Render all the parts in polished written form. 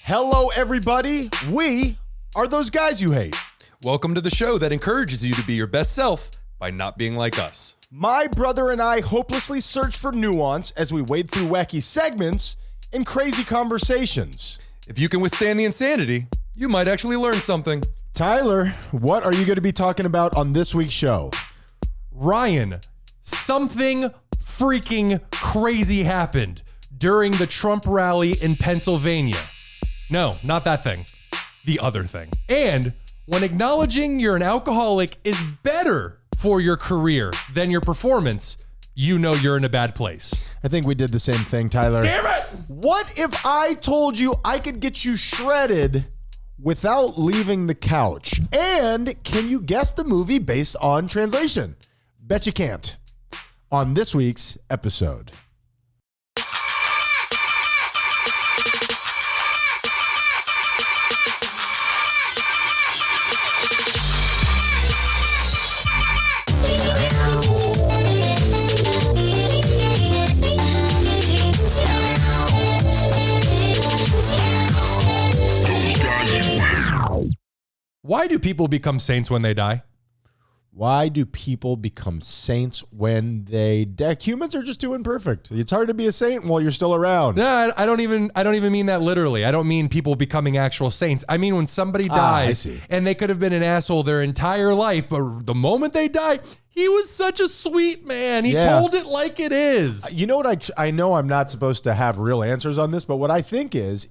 Hello, everybody. We are those guys you hate. Welcome to the show that encourages you to be your best self by not being like us. My brother and I hopelessly search for nuance as we wade through wacky segments and crazy conversations. If you can withstand the insanity, you might actually learn something. Tyler, what are you going to be talking about on this week's show? Ryan, something freaking crazy happened during the Trump rally in Pennsylvania. No, not that thing. The other thing. And when acknowledging you're an alcoholic is better for your career than your performance, you know you're in a bad place. I think we did the same thing, Tyler. Damn it! What if I told you I could get you shredded without leaving the couch? And can you guess the movie based on translation? Bet you can't. On this week's episode. Why do people become saints when they die? Why do people become saints when they die? Humans are just too imperfect. It's hard to be a saint while you're still around. No, I don't even mean that literally. I don't mean people becoming actual saints. I mean when somebody dies and they could have been an asshole their entire life, but the moment they die, he was such a sweet man. He told it like it is. You know what? I know I'm not supposed to have real answers on this, but what I think is,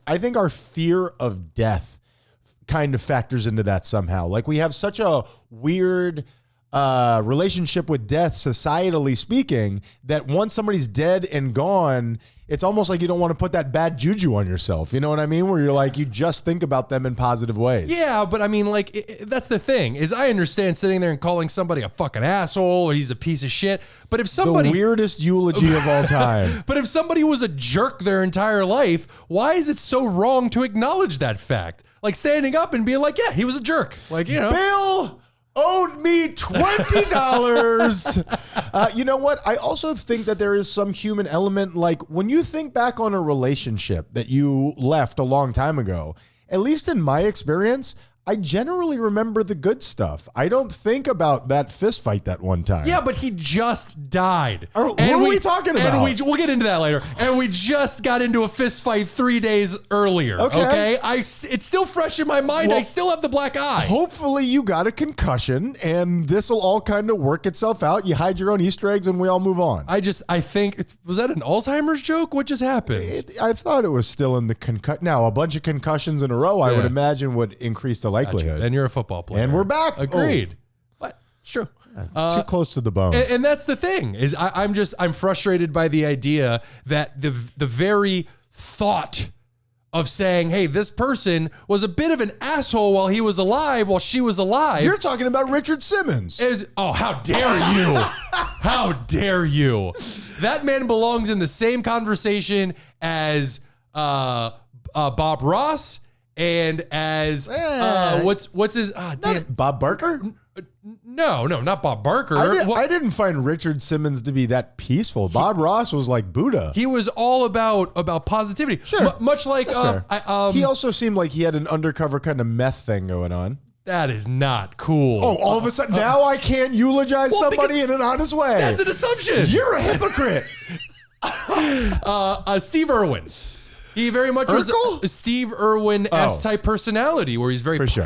I think our fear of death kind of factors into that somehow. Like we have such a weird relationship with death, societally speaking, that once somebody's dead and gone, it's almost like you don't want to put that bad juju on yourself. You know what I mean? Where you're like, you just think about them in positive ways. Yeah, but I mean, like, that's the thing, is I understand sitting there and calling somebody a fucking asshole or he's a piece of shit, but if somebody... The weirdest eulogy of all time. But if somebody was a jerk their entire life, why is it so wrong to acknowledge that fact? Like standing up and being like, yeah, he was a jerk. Like, you know. Bill owed me $20. You know what? I also think that there is some human element. Like when you think back on a relationship that you left a long time ago, at least in my experience, I generally remember the good stuff. I don't think about that fist fight that one time. Yeah, but he just died. Who are we talking about? And we'll get into that later. And we just got into a fist fight 3 days earlier. Okay? It's still fresh in my mind. Well, I still have the black eye. Hopefully you got a concussion and this will all kind of work itself out. You hide your own Easter eggs and we all move on. I think, was that an Alzheimer's joke? What just happened? I thought it was still in the concussion. Now, a bunch of concussions in a row, I would imagine would increase the likelihood. Gotcha. And you're a football player. And we're back. Agreed. But it's true. Too close to the bone. And that's the thing, is I'm frustrated by the idea that the very thought of saying, hey, this person was a bit of an asshole while he was alive, while she was alive. You're talking about Richard Simmons. How dare you? How dare you? That man belongs in the same conversation as Bob Ross and as what's his Bob Barker? No, not Bob Barker. I didn't find Richard Simmons to be that peaceful. Bob Ross was like Buddha. He was all about positivity. Sure, much like he also seemed like he had an undercover kind of meth thing going on. That is not cool. Oh, all of a sudden now I can't eulogize somebody in an honest way. That's an assumption. You're a hypocrite. Steve Irwin. He very much was a Steve Irwin-esque type personality, where he's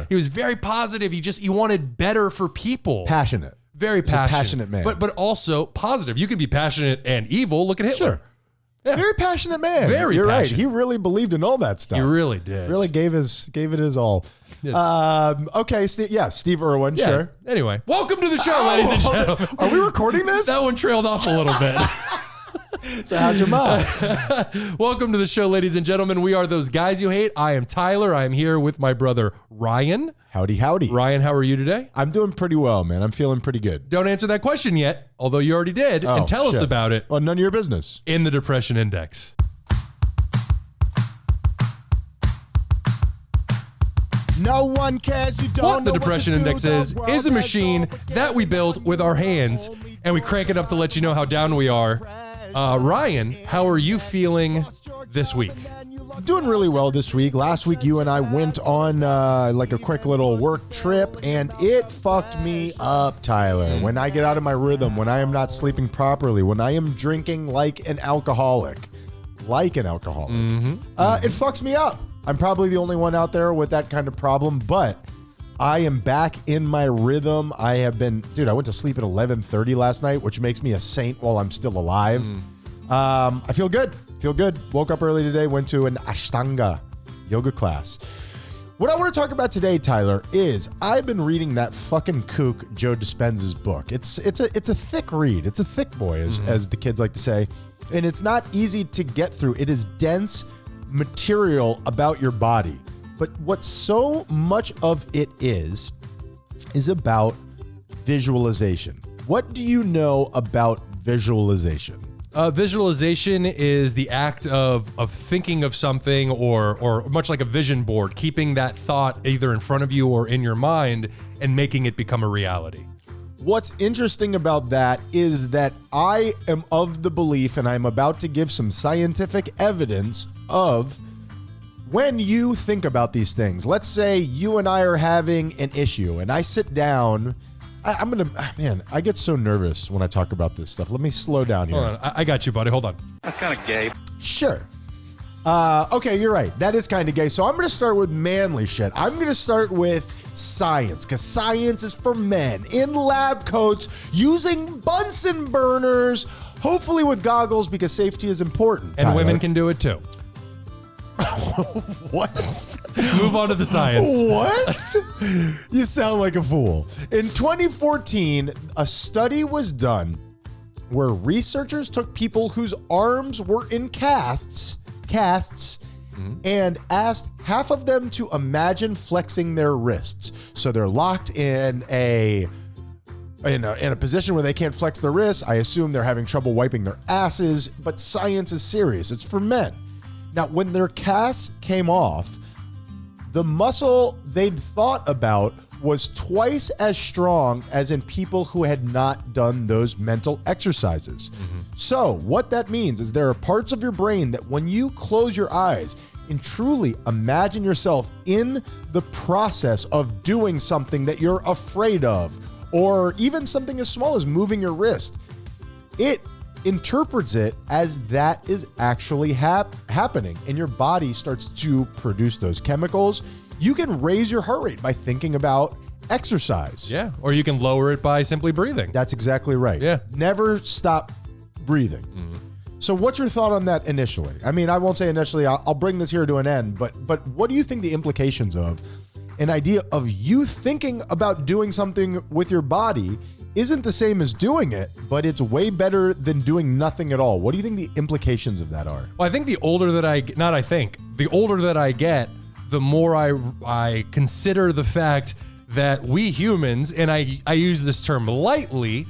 he was very positive. He wanted better for people. Passionate. Very passionate. A passionate man. But also positive. You could be passionate and evil. Look at Hitler. Sure. Yeah. Very passionate man. You're right. He really believed in all that stuff. He really did. Really gave it his all. Okay, Steve Irwin, sure. Anyway, welcome to the show, ladies and gentlemen. Are we recording this? That one trailed off a little bit. So how's your mom? Welcome to the show, ladies and gentlemen. We are Those Guys You Hate. I am Tyler. I am here with my brother, Ryan. Howdy, howdy. Ryan, how are you today? I'm doing pretty well, man. I'm feeling pretty good. Don't answer that question yet, although you already did, and tell us about it. Well, none of your business. In the Depression Index. No one cares. You don't what the know Depression what Index is a machine that we built with our hands, and we crank it up to let you know how down we are. Ryan, how are you feeling this week? Doing really well this week. Last week, you and I went on like a quick little work trip, and it fucked me up, Tyler. When I get out of my rhythm, when I am not sleeping properly, when I am drinking like an alcoholic, it fucks me up. I'm probably the only one out there with that kind of problem, but I am back in my rhythm. I have been, dude, I went to sleep at 11:30 last night, which makes me a saint while I'm still alive. I feel good. Woke up early today, went to an Ashtanga yoga class. What I want to talk about today, Tyler, is I've been reading that fucking kook Joe Dispenza's book. It's a thick read. It's a thick boy, as the kids like to say. And it's not easy to get through. It is dense material about your body. But what so much of it is about visualization. What do you know about visualization? Visualization is the act of thinking of something or much like a vision board, keeping that thought either in front of you or in your mind and making it become a reality. What's interesting about that is that I am of the belief, and I'm about to give some scientific evidence of when you think about these things. Let's say you and I are having an issue and I sit down. I get so nervous when I talk about this stuff. Let me slow down here. Hold on. I got you, buddy. Hold on. That's kind of gay. Sure. Okay, you're right. That is kind of gay. So I'm going to start with manly shit. I'm going to start with science, because science is for men in lab coats using Bunsen burners, hopefully with goggles, because safety is important. And Tyler. women can do it too. What? Move on to the science. What? You sound like a fool. In 2014, a study was done where researchers took people whose arms were in casts, and asked half of them to imagine flexing their wrists. So they're locked in a position where they can't flex their wrists. I assume they're having trouble wiping their asses, but science is serious. It's for men. Now, when their casts came off, the muscle they'd thought about was twice as strong as in people who had not done those mental exercises. So what that means is there are parts of your brain that when you close your eyes and truly imagine yourself in the process of doing something that you're afraid of, or even something as small as moving your wrist, it interprets it as that is actually happening, and your body starts to produce those chemicals. You can raise your heart rate by thinking about exercise. Yeah, or you can lower it by simply breathing. That's exactly right. Yeah. Never stop breathing. So what's your thought on that initially? I mean, I won't say initially, I'll bring this here to an end, but what do you think the implications of an idea of you thinking about doing something with your body isn't the same as doing it, but it's way better than doing nothing at all? What do you think the implications of that are? Well, I think the older that the older that I get, the more I consider the fact that we humans, and I use this term lightly,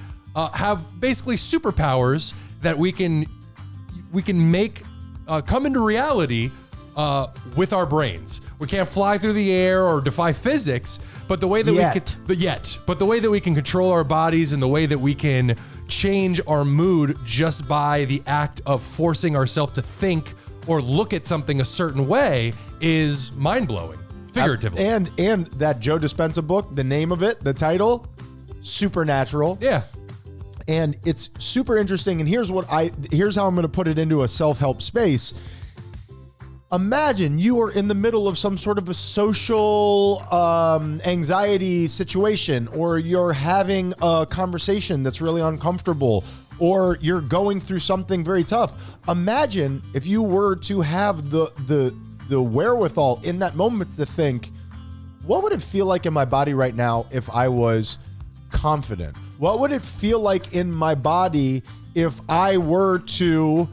have basically superpowers that we can make come into reality with our brains. We can't fly through the air or defy physics, but the way that the way that we can control our bodies and the way that we can change our mood just by the act of forcing ourselves to think or look at something a certain way is mind-blowing, figuratively. And that Joe Dispenza book, the name of it, the title, Supernatural. Yeah. And it's super interesting. And here's how I'm going to put it into a self-help space. Imagine you are in the middle of some sort of a social anxiety situation, or you're having a conversation that's really uncomfortable, or you're going through something very tough. Imagine if you were to have the wherewithal in that moment to think, what would it feel like in my body right now if I was confident? What would it feel like in my body if I were to...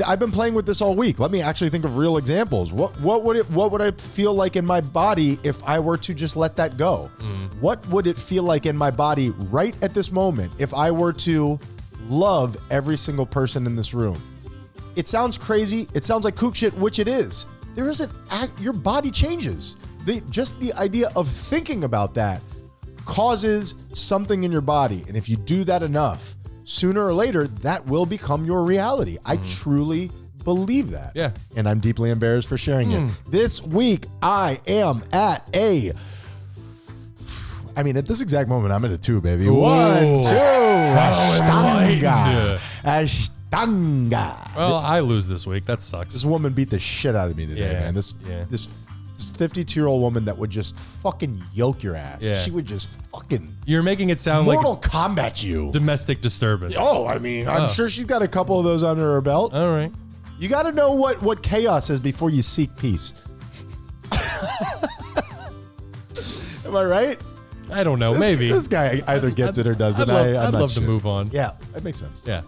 I've been playing with this all week. Let me actually think of real examples. What would it feel like in my body if I were to just let that go? What would it feel like in my body right at this moment if I were to love every single person in this room? It sounds crazy. It sounds like kook shit, which it is. There is your body changes. Just the idea of thinking about that causes something in your body. And if you do that enough, sooner or later, that will become your reality. I truly believe that. Yeah. And I'm deeply embarrassed for sharing it. This week, I am at at this exact moment, I'm at a 2, baby. 1, 2. Ashtanga. Ashtanga. Well, I lose this week. That sucks. This woman beat the shit out of me today, man. This 52-year-old woman that would just fucking yoke your ass. Yeah. She would just fucking You're making it sound Mortal like Kombat you. domestic disturbance. Oh, I mean, I'm sure she's got a couple of those under her belt. All right. You got to know what chaos is before you seek peace. Am I right? I don't know. Maybe. This guy either gets it or doesn't. I'd love to move on. Yeah, that makes sense. Yeah.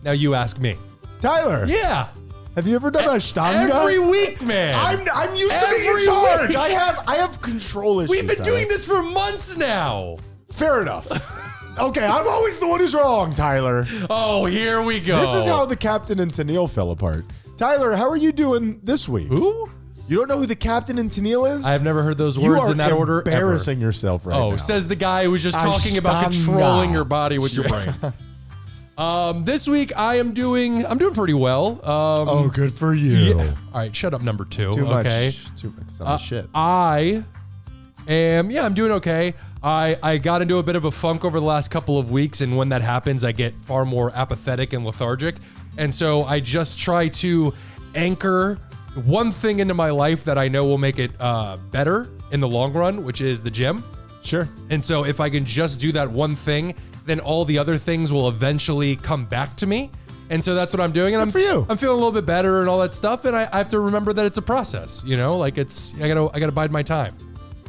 Now you ask me. Tyler. Yeah. Have you ever done Ashtanga? Every week, man. I'm used to being in Every charge. week. I have control issues. We've been Tyler. doing this for months now. Fair enough. Okay, I'm always the one who's wrong, Tyler. Oh, here we go. This is how the Captain and Tennille fell apart. Tyler, how are you doing this week? Who? You don't know who the Captain and Tennille is? I've never heard those words in that order. Embarrassing yourself right now. Oh, says the guy who was just talking about Ashtanga. controlling your body with your brain. This week I'm doing pretty well. Oh, good for you. Yeah. All right, shut up, number 2. Too much. Okay. Too much shit. I'm doing okay. I got into a bit of a funk over the last couple of weeks, and when that happens, I get far more apathetic and lethargic. And so I just try to anchor one thing into my life that I know will make it better in the long run, which is the gym. Sure. And so if I can just do that one thing, then all the other things will eventually come back to me. And so that's what I'm doing. And Good for you. I'm feeling a little bit better and all that stuff. And I have to remember that it's a process, you know, like I gotta bide my time.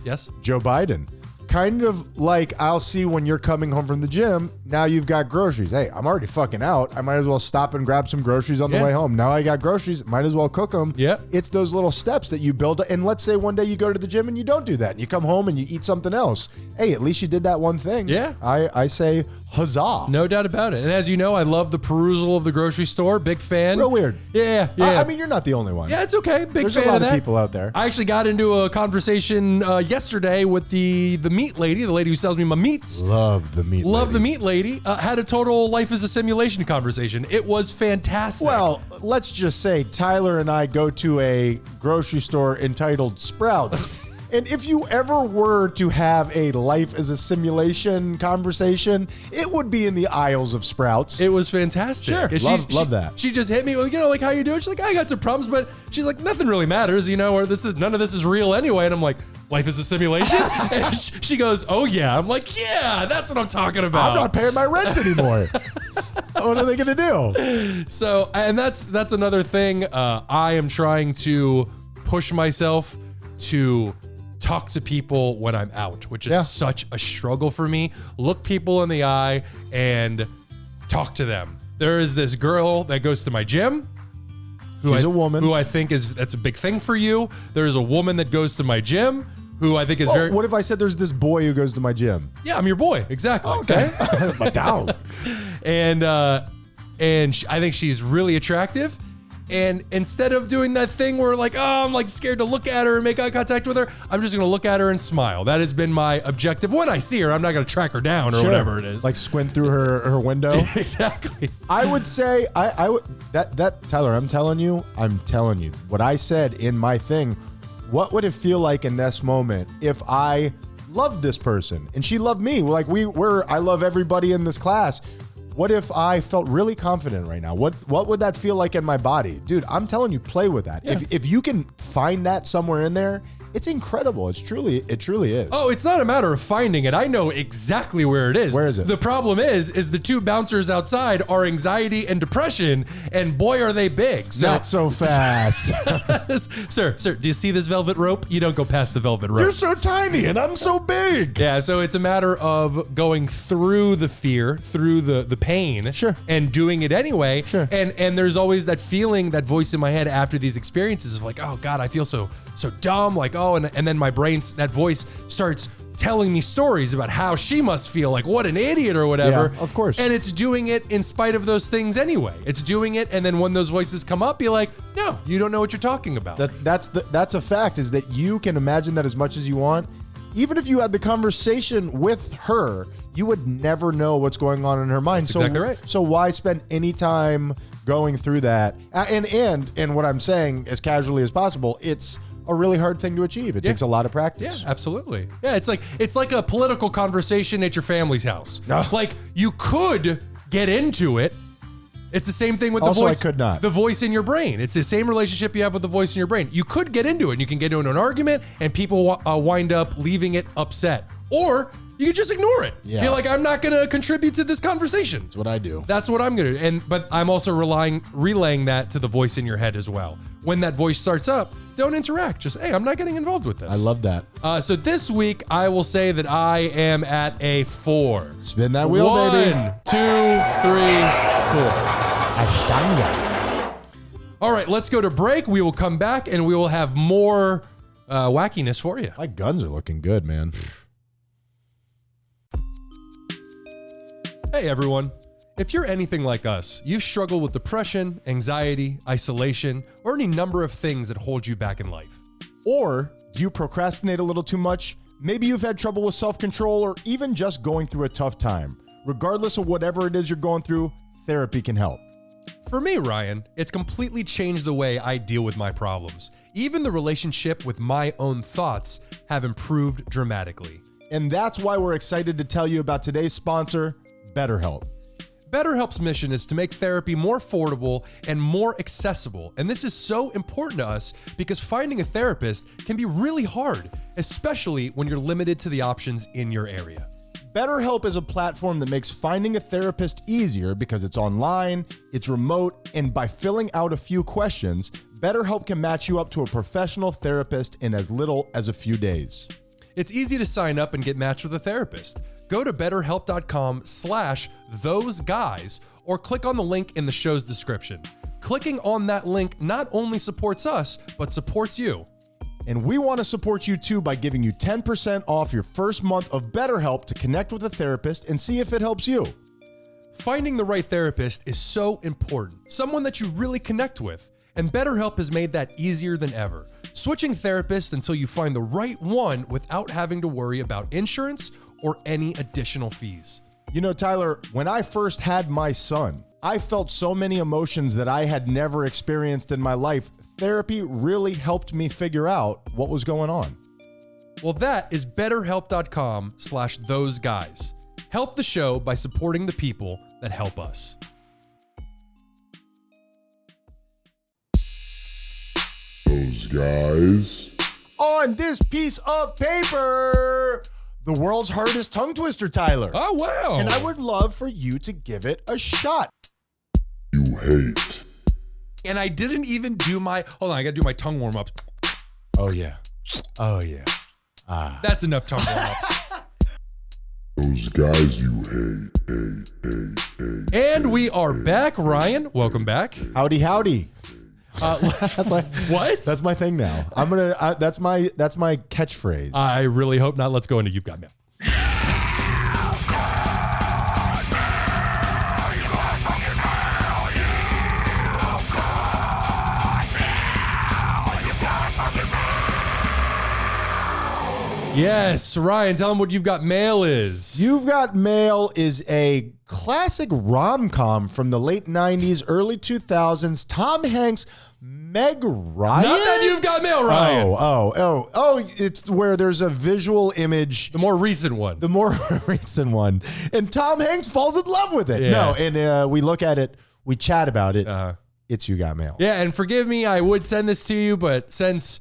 Yes? Joe Biden. Kind of like I'll see when you're coming home from the gym. Now you've got groceries. Hey, I'm already fucking out. I might as well stop and grab some groceries on the Yeah. way home. Now I got groceries. Might as well cook them. Yeah. It's those little steps that you build. And let's say one day you go to the gym and you don't do that. And you come home and you eat something else. Hey, at least you did that one thing. Yeah. I say huzzah. No doubt about it. And as you know, I love the perusal of the grocery store. Big fan. Real weird. Yeah. I mean, you're not the only one. Yeah, it's okay. Big There's fan a lot of of that. people out there. I actually got into a conversation yesterday with the meat lady, the lady who sells me my meats. Love the meat Love lady. the meat lady. Had a total life is a simulation conversation. It was fantastic. Well, let's just say Tyler and I go to a grocery store entitled Sprouts. And if you ever were to have a life as a simulation conversation, it would be in the aisles of Sprouts. it was fantastic. Sure. And Love that. She just hit me, well, you know, like, how you doing? She's like, I got some problems, but she's like, nothing really matters, you know, or none of this is real anyway. And I'm like, life is a simulation? And she goes, oh yeah. I'm like, yeah, that's what I'm talking about. I'm not paying my rent anymore. What are they going to do? So, and that's another thing. I am trying to push myself to talk to people when I'm out, which is such a struggle for me. Look people in the eye and talk to them. There is this girl that goes to my gym. She's a woman. Who I think that's a big thing for you. There's a woman that goes to my gym who I think is very. What if I said there's this boy who goes to my gym? Yeah, I'm your boy. Exactly. Okay. That's my down. And I think she's really attractive. And instead of doing that thing where like, oh, I'm like scared to look at her and make eye contact with her, I'm just gonna look at her and smile. That has been my objective. When I see her, I'm not gonna track her down or whatever it is. Like squint through her window. Exactly. I would say I would that Tyler, I'm telling you what I said in my thing. What would it feel like in this moment if I loved this person and she loved me? Like I love everybody in this class. What if I felt really confident right now? What would that feel like in my body? Dude, I'm telling you, play with that. Yeah. If you can find that somewhere in there, it's incredible. It truly is. Oh, it's not a matter of finding it. I know exactly where it is. Where is it? The problem is the two bouncers outside are anxiety and depression, and boy, are they big. So, Not so fast. sir, do you see this velvet rope? You don't go past the velvet rope. You're so tiny and I'm so big. Yeah, so it's a matter of going through the fear, through the pain, Sure. and doing it anyway. Sure. And there's always that feeling, that voice in my head after these experiences of like, oh God, I feel so dumb. Like, oh, and then my brain, that voice starts telling me stories about how she must feel like what an idiot or whatever. Yeah, of course. And it's doing it in spite of those things anyway. It's doing it, and then when those voices come up, you're like, no, you don't know what you're talking about. That's a fact, is that you can imagine that as much as you want. even if you had the conversation with her, you would never know what's going on in her mind. That's exactly right. So why spend any time going through that? And what I'm saying, as casually as possible, it's a really hard thing to achieve. It takes a lot of practice. Yeah, absolutely. Yeah, it's like a political conversation at your family's house. Like, you could get into it. It's the same thing with the Also, voice. I could not. The voice in your brain. It's the same relationship you have with the voice in your brain. You could get into it. And you can get into an argument, and people wind up leaving it upset. Or you can just ignore it. Yeah. Be like, I'm not going to contribute to this conversation. That's what I do. That's what I'm going to do. But I'm also relaying that to the voice in your head as well. When that voice starts up, don't interact. Just, hey, I'm not getting involved with this. I love that. So this week, I will say that I am at a 4. Spin that wheel, baby. 1, 2, 3, 4. Ashtanga. All right, let's go to break. We will come back and we will have more wackiness for you. My guns are looking good, man. Hey, everyone. If you're anything like us, you've struggled with depression, anxiety, isolation, or any number of things that hold you back in life. Or do you procrastinate a little too much? Maybe you've had trouble with self-control or even just going through a tough time. Regardless of whatever it is you're going through, therapy can help. For me, Ryan, it's completely changed the way I deal with my problems. Even the relationship with my own thoughts have improved dramatically. And that's why we're excited to tell you about today's sponsor, BetterHelp. BetterHelp's mission is to make therapy more affordable and more accessible. And this is so important to us because finding a therapist can be really hard, especially when you're limited to the options in your area. BetterHelp is a platform that makes finding a therapist easier because it's online, it's remote, and by filling out a few questions, BetterHelp can match you up to a professional therapist in as little as a few days. It's easy to sign up and get matched with a therapist. Go to betterhelp.com/thoseguys or click on the link in the show's description. Clicking on that link not only supports us, but supports you. And we want to support you too by giving you 10% off your first month of BetterHelp to connect with a therapist and see if it helps you. Finding the right therapist is so important, someone that you really connect with, and BetterHelp has made that easier than ever. Switching therapists until you find the right one without having to worry about insurance or any additional fees. You know, Tyler, when I first had my son, I felt so many emotions that I had never experienced in my life. Therapy really helped me figure out what was going on. Well, that is betterhelp.com/thoseguys. Help the show by supporting the people that help us. Those guys. On this piece of paper, the world's hardest tongue twister, Tyler. Oh, wow. And I would love for you to give it a shot. You hate. And I didn't even do my, hold on, I gotta do my tongue warm-ups. Oh, yeah. Oh, yeah. That's enough tongue warm-ups. Those guys you hate. And we are back, Ryan. Welcome back. Howdy, howdy. What? That's my thing now. That's my catchphrase. I really hope not. Let's go into You've Got Mail. Yes, Ryan, tell them what You've Got Mail is. You've Got Mail is a classic rom-com from the late 90s, early 2000s. Tom Hanks, Meg Ryan? Not that You've Got Mail, Ryan. Oh, it's where there's a visual image. The more recent one. The more recent one. And Tom Hanks falls in love with it. Yeah. No, and we look at it, we chat about it. It's You Got Mail. Yeah, and forgive me, I would send this to you, but since,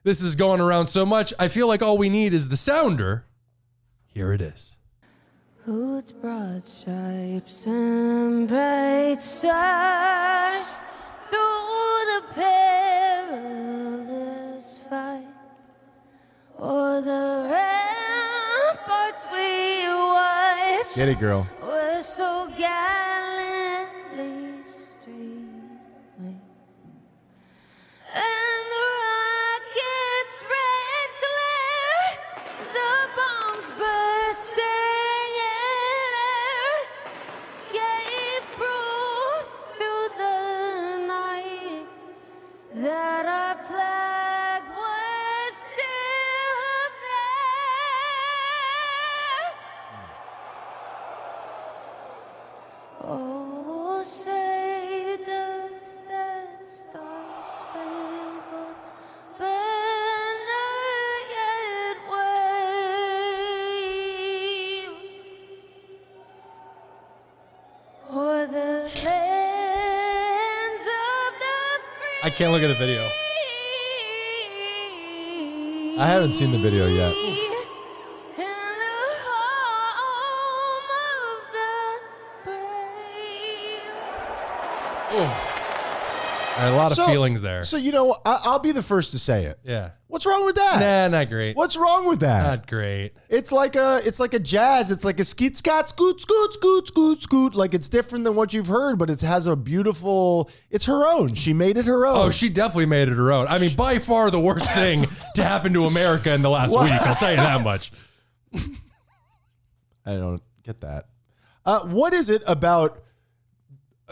this is going around so much, I feel like all we need is the sounder. Here it is. Whose broad stripes and bright stars through the perilous fight, o'er the ramparts we watched. Get it, girl. Were so gallantly streaming, and the rockets' red glare, the bombs bursting in air, gave proof through the night that our flag was still there. I can't look at the video. I haven't seen the video yet. A lot of feelings there. So, you know, I'll be the first to say it. Yeah. What's wrong with that? Nah, not great. What's wrong with that? Not great. It's like a jazz. It's like a skeet scott scoot scoot scoot scoot scoot. Like it's different than what you've heard, but it has a beautiful. It's her own. She made it her own. Oh, she definitely made it her own. I mean, by far the worst thing to happen to America in the last week. I'll tell you that much. I don't get that. What is it about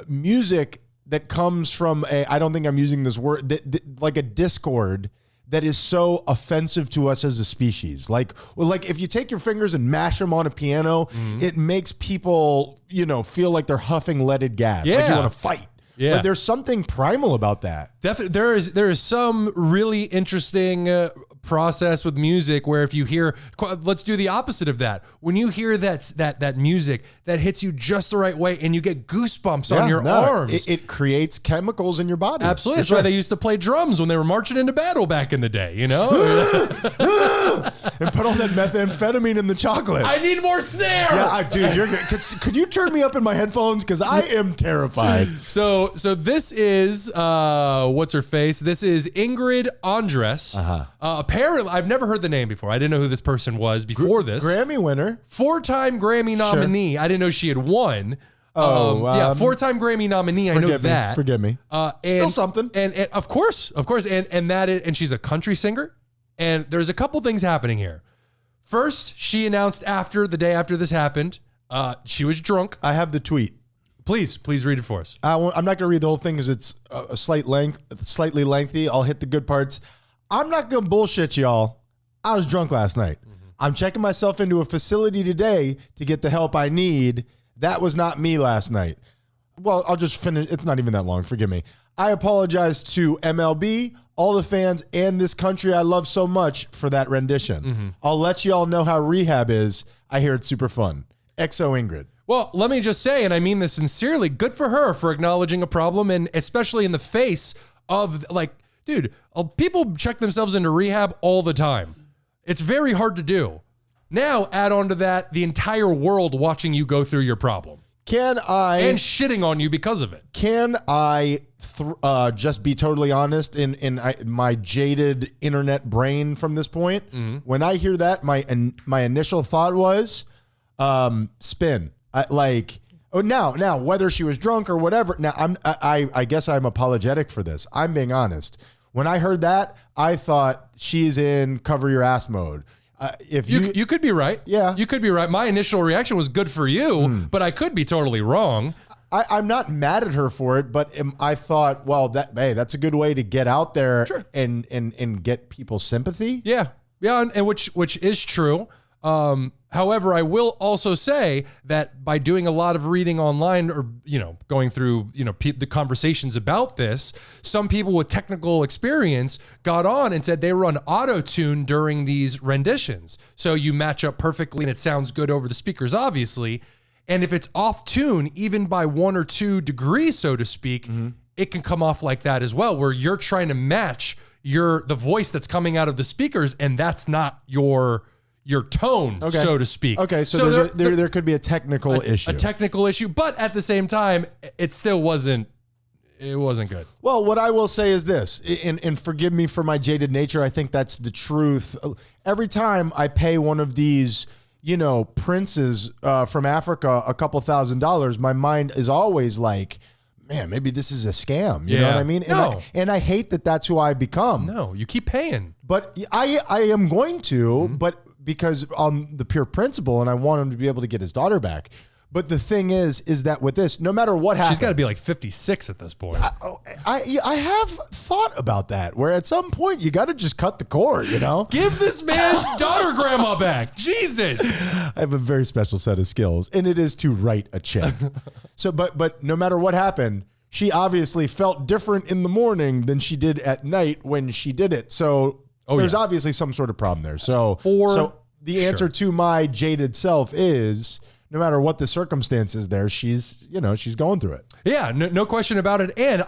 music that comes from I don't think I'm using this word, like a discord that is so offensive to us as a species? Like if you take your fingers and mash them on a piano, it makes people, feel like they're huffing leaded gas. Like you want to fight. Yeah. But there's something primal about that. There is some really interesting process with music where if you hear, let's do the opposite of that. When you hear that music that hits you just the right way and you get goosebumps on your arms. It creates chemicals in your body. Absolutely. That's why they used to play drums when they were marching into battle back in the day, And put all that methamphetamine in the chocolate. I need more snare. Yeah, dude, you're good. Could you turn me up in my headphones? Because I am terrified. So this is what's her face? This is Ingrid Andress. Apparently, I've never heard the name before. I didn't know who this person was before this. Grammy winner, 4-time Grammy nominee. Sure. I didn't know she had won. Yeah, 4-time Grammy nominee. I know that. Forgive me. Still something. And of course, and that is, and she's a country singer. And there's a couple things happening here. First, she announced the day after this happened, she was drunk. I have the tweet. Please read it for us. I'm not going to read the whole thing because it's slightly lengthy. I'll hit the good parts. I'm not going to bullshit y'all. I was drunk last night. I'm checking myself into a facility today to get the help I need. That was not me last night. Well, I'll just finish. It's not even that long. Forgive me. I apologize to MLB, all the fans, and this country I love so much for that rendition. I'll let y'all know how rehab is. I hear it's super fun. XO Ingrid. Well, let me just say, and I mean this sincerely, good for her for acknowledging a problem, and especially in the face of, dude, people check themselves into rehab all the time. It's very hard to do. Now, add on to that the entire world watching you go through your problem. And shitting on you because of it. Can I just be totally honest in my jaded internet brain from this point? When I hear that, my initial thought was spin. Now whether she was drunk or whatever. Now I guess I'm apologetic for this. I'm being honest. When I heard that, I thought she's in cover your ass mode. If you could be right. Yeah. You could be right. My initial reaction was good for you, but I could be totally wrong. I'm not mad at her for it, but I thought, well, that's a good way to get out there and get people's sympathy. Yeah. Yeah, and which is true. However, I will also say that by doing a lot of reading online or, going through, the conversations about this, some people with technical experience got on and said they run auto-tune during these renditions. So you match up perfectly and it sounds good over the speakers, obviously. And if it's off tune, even by 1 or 2 degrees, so to speak, it can come off like that as well, where you're trying to match the voice that's coming out of the speakers, and that's not your tone, so to speak. Okay, so there could be a technical issue. A technical issue, but at the same time, it still wasn't good. Well, what I will say is this, and forgive me for my jaded nature, I think that's the truth. Every time I pay one of these, princes from Africa a couple $1,000s, my mind is always like, man, maybe this is a scam. You know what I mean? And I hate that that's who I become. No, you keep paying. But I am going to, but because on the pure principle, and I want him to be able to get his daughter back. But the thing is that with this, no matter what happens, she's got to be like 56 at this point. I have thought about that, where at some point you got to just cut the cord, Give this man's daughter grandma back. Jesus. I have a very special set of skills, and it is to write a check. So, but no matter what happened, she obviously felt different in the morning than she did at night when she did it. So there's obviously some sort of problem there. So the answer to my jaded self is, no matter what the circumstances there, she's going through it. Yeah, no question about it. And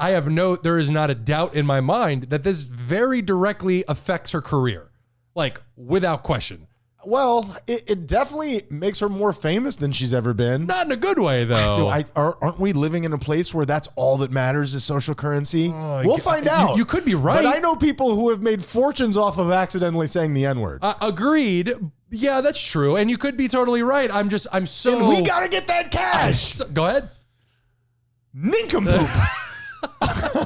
there is not a doubt in my mind that this very directly affects her career. Like, without question. Well, it definitely makes her more famous than she's ever been. Not in a good way, though. Dude, aren't we living in a place where that's all that matters is social currency? We'll find out. You could be right. But I know people who have made fortunes off of accidentally saying the N-word. Agreed. Yeah, that's true. And you could be totally right. I'm so... And we got to get that cash. Go ahead. Nincompoop.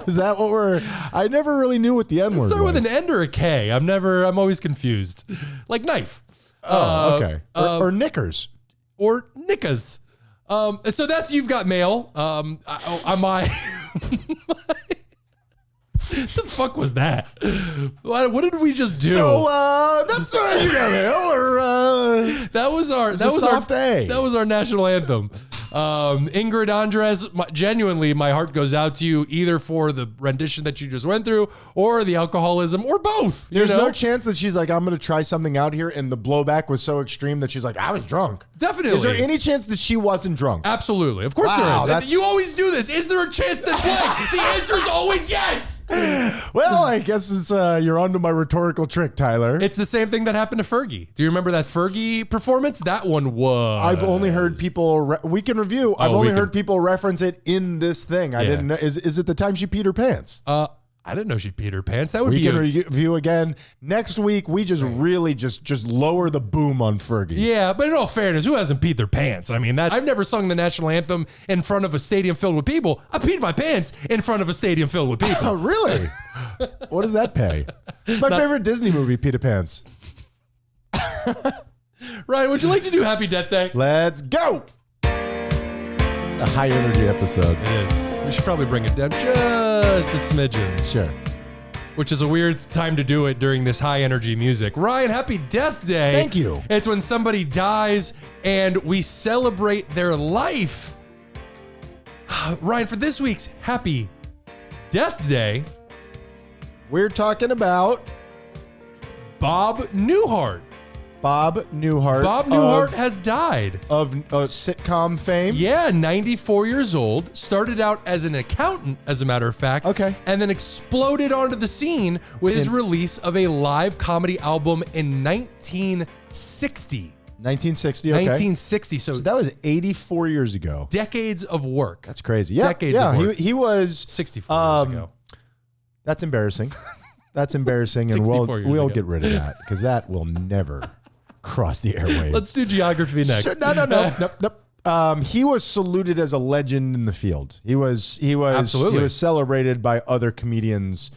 Is that what I never really knew what the N-word was. Start with an N or a K. I'm always confused. Like knife. Oh, okay. Or knickers. Or knickas. So that's You've Got Mail. The fuck was that? What did we just do? So that's You Got Mail, or that was our soft A. That was our national anthem. Ingrid Andres, genuinely, my heart goes out to you either for the rendition that you just went through or the alcoholism or both. There's no chance that she's like, I'm going to try something out here, and the blowback was so extreme that she's like, I was drunk. Definitely. Is there any chance that she wasn't drunk? Absolutely. Of course there is. You always do this. Is there a chance that blank? The answer is always yes. Well, I guess it's you're onto my rhetorical trick, Tyler. It's the same thing that happened to Fergie. Do you remember that Fergie performance? That one was. I've only heard people. We can review. I've only heard people reference it in this thing. I didn't know. Is it the time she peed her pants? I didn't know she peed her pants. That would be. We can review again next week. We just really just lower the boom on Fergie. Yeah, but in all fairness, who hasn't peed their pants? I mean, I've never sung the national anthem in front of a stadium filled with people. I peed my pants in front of a stadium filled with people. Oh, really? What does that pay? It's my favorite Disney movie, Peter Pants. Ryan, would you like to do Happy Death Day? Let's go. A high energy episode. It is. We should probably bring it down just a smidgen. Sure. Which is a weird time to do it during this high energy music. Ryan, Happy Death Day. Thank you. It's when somebody dies and we celebrate their life. Ryan, for this week's Happy Death Day, we're talking about Bob Newhart. Bob Newhart. Bob Newhart has died. Of sitcom fame? Yeah, 94 years old. Started out as an accountant, as a matter of fact. Okay. And then exploded onto the scene with his release of a live comedy album in 1960. 1960, okay. 1960. So that was 84 years ago. Decades of work. That's crazy. Yeah, decades of work. He was 64 years ago. That's embarrassing. That's embarrassing, and we'll get rid of that because that will never cross the airwaves. Let's do geography next. Sure, nope. He was saluted as a legend in the field. He was Absolutely. He was celebrated by other comedians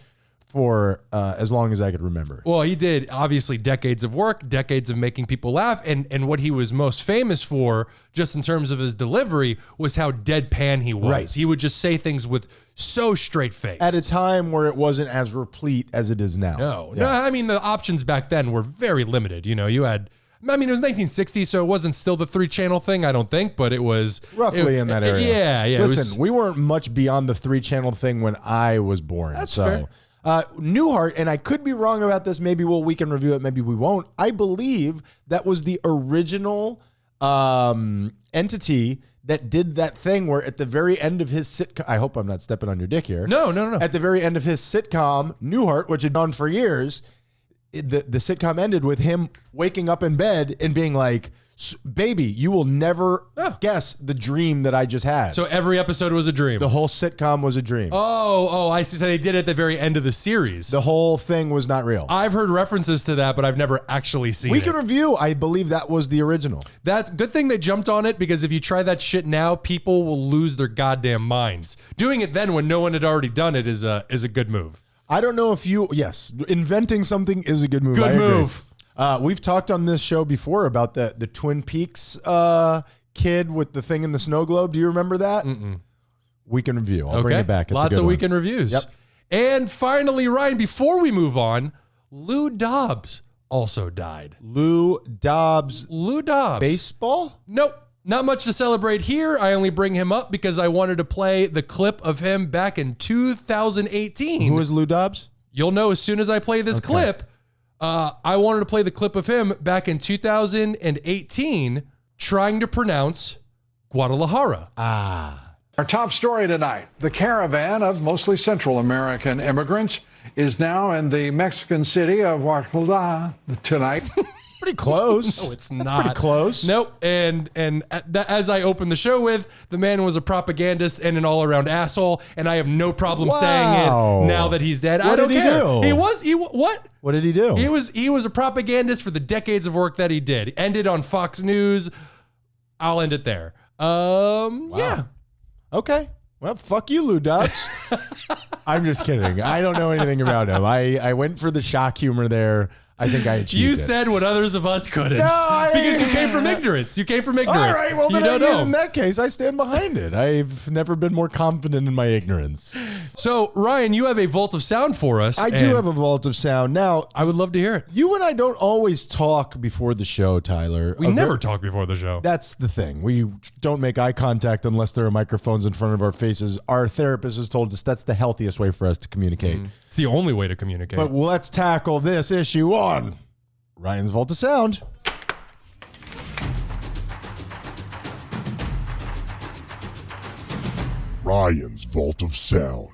for as long as I could remember. Well, he did obviously decades of work, decades of making people laugh, and what he was most famous for, just in terms of his delivery, was how deadpan he was. Right. He would just say things with so straight face. At a time where it wasn't as replete as it is now. No, I mean, the options back then were very limited. You know, you had, I mean, it was 1960, so it wasn't still the 3-channel thing, I don't think, but it was roughly in that area. Yeah. Listen, we weren't much beyond the 3-channel thing when I was born. That's fair. Newhart, and I could be wrong about this. Maybe we can review it. Maybe we won't. I believe that was the original entity that did that thing where at the very end of his sitcom, I hope I'm not stepping on your dick here. No. At the very end of his sitcom, Newhart, which had gone for years, the sitcom ended with him waking up in bed and being like, baby, you will never guess the dream that I just had. So every episode was a dream. The whole sitcom was a dream. Oh, I see. So they did it at the very end of the series. The whole thing was not real. I've heard references to that, but I've never actually seen it. We can review. I believe that was the original. That's good thing they jumped on it, because if you try that shit now, people will lose their goddamn minds. Doing it then when no one had already done it is a good move. I don't know if inventing something is a good move. Good move. We've talked on this show before about the Twin Peaks kid with the thing in the snow globe. Do you remember that? We can review. I'll bring it back. It's Lots a good of weekend reviews. Yep. And finally, Ryan, before we move on, Lou Dobbs also died. Lou Dobbs. Baseball? Nope. Not much to celebrate here. I only bring him up because I wanted to play the clip of him back in 2018. Who is Lou Dobbs? You'll know as soon as I play this clip. I wanted to play the clip of him back in 2018 trying to pronounce Guadalajara. Our top story tonight, the caravan of mostly Central American immigrants is now in the Mexican city of Guadalajara tonight. Pretty close. No, it's That's not. pretty close. Nope. And as I opened the show with, the man was a propagandist and an all-around asshole, and I have no problem saying it now that he's dead. I don't did he care. do? What? What did he do? He was a propagandist for the decades of work that he did. Ended on Fox News. I'll end it there. Yeah. Okay. Well, fuck you, Lou Dubs. I'm just kidding. I don't know anything about him. I went for the shock humor there. I think I achieved You it. said what others of us couldn't. No, because you came from ignorance. You came from ignorance. All right, well, you then don't know. in that case, I stand behind it. I've never been more confident in my ignorance. So, Ryan, you have a vault of sound for us. I do have a vault of sound. Now, I would love to hear it. you and I don't always talk before the show, Tyler. We never talk before the show. That's the thing. We don't make eye contact unless there are microphones in front of our faces. Our therapist has told us that's the healthiest way for us to communicate. It's the only way to communicate. But let's tackle this issue on Ryan's Vault of Sound. Ryan's Vault of Sound.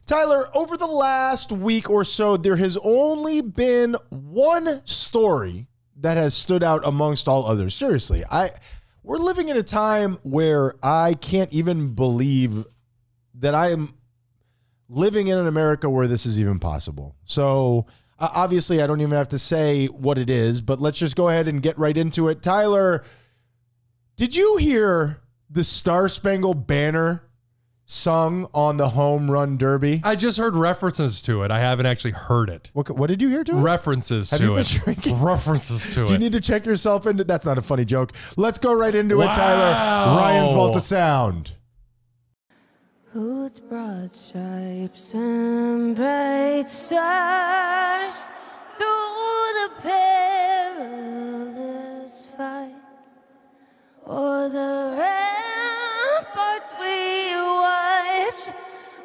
Tyler, over the last week or so, there has only been one story that has stood out amongst all others. Seriously, we're living in a time where I can't even believe that I am living in an America where this is even possible. So obviously, I don't even have to say what it is, but let's just go ahead and get right into it. Tyler, did you hear the Star Spangled Banner sung on the Home Run Derby? I just heard references to it. I haven't actually heard it. What did you hear to it? References Have to you been it. drinking? References to Do you it. need to check yourself into? That's not a funny joke. Let's go right into it, Tyler. Ryan's Vault of Sound. Whose broad stripes and bright stars through the perilous fight, o'er the ramparts we watched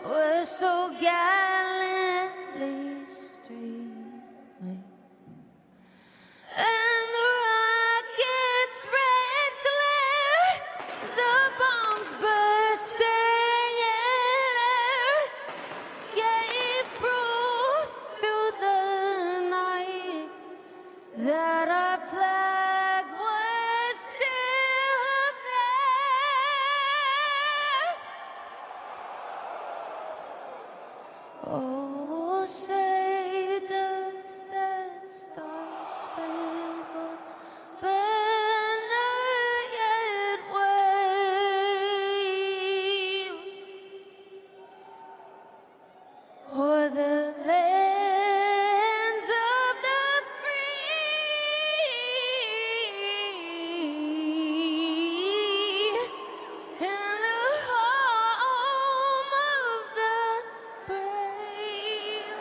were so gallantly streaming, and the rockets' red glare, the bombs bursting in air, gave proof through the night that our flag was still there. Oh, say does that star-spangled banner yet wave o'er the land of the free and the home of the brave?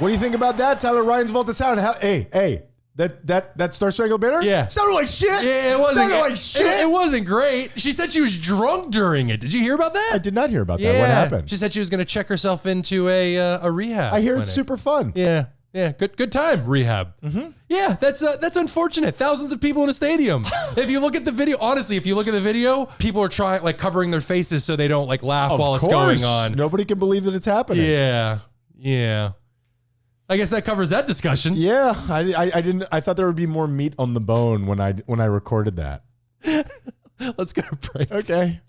What do you think about that, Tyler? Ryan's Vault of Sound. Hey, that Star Spangled Banner? Yeah. Sounded like shit. Yeah, it wasn't. Sounded like shit. It wasn't great. She said she was drunk during it. Did you hear about that? I did not hear about that. What happened? She said she was going to check herself into a rehab. I hear clinic. it's super fun. Yeah. Good time. Rehab. Mm-hmm. Yeah, that's unfortunate. Thousands of people in a stadium. If you look at the video, honestly, people are trying covering their faces so they don't laugh while it's going on. Nobody can believe that it's happening. Yeah. I guess that covers that discussion. Yeah, I didn't. I thought there would be more meat on the bone when I recorded that. Let's go to break. Okay.